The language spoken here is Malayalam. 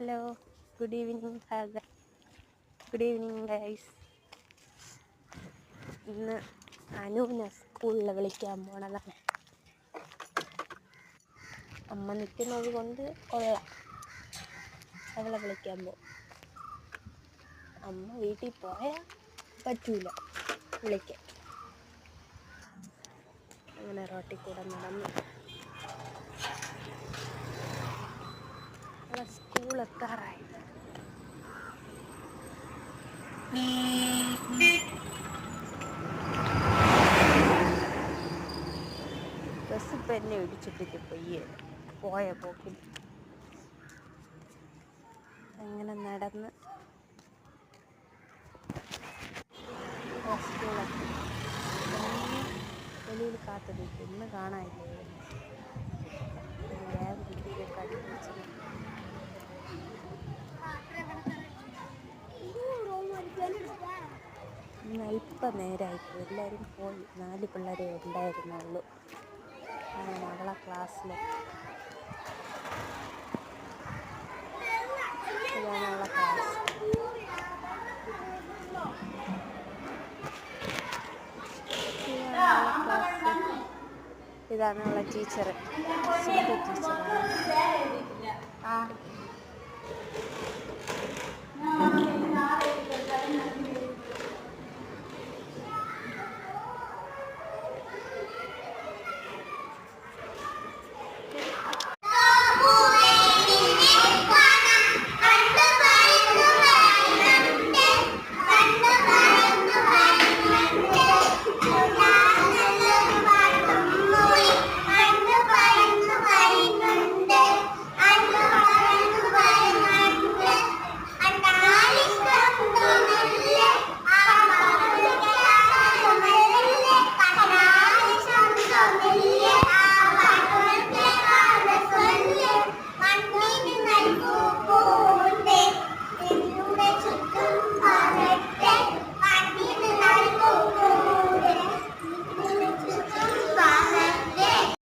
Hello, good evening. Good evening guys. ഇന്ന് അനുവിനെ സ്കൂളിൽ വിളിക്കാൻ പോണതാണ്. അമ്മ നിൽക്കുന്നത് കൊണ്ട് കൊള്ളാം, അവളെ വിളിക്കാൻ പോകും. അമ്മ വീട്ടിൽ പോയാൽ പറ്റൂല വിളിക്കാൻ. അങ്ങനെ റോട്ടിൽ കൂടെ നടന്ന് സ്കൂൾ എത്താറായി. ബസ് ഇപ്പം എന്നെ ഇടിച്ചിട്ടിട്ട് പോയ പോക്കിൽ അങ്ങനെ നടന്ന് സ്കൂളെത്തി. വെളിയിൽ കാത്തു നിൽക്കും. ഇന്ന് കാണാനില്ലേ, ബാഗ് കുട്ടിയൊക്കെ അടുപ്പിച്ച് ഇന്ന് അല്പം നേരമായിപ്പോയി. എല്ലാവരും പോയി. 4 പിള്ളേരെ ഉണ്ടായിരുന്നുള്ളൂ. അങ്ങനെ അവളെ ക്ലാസ്സിൽ ഇതാണ് അവളെ ക്ലാസ്. ഇതാണ് അവളെ ടീച്ചർ, സിന്ധു ടീച്ചറാണ്.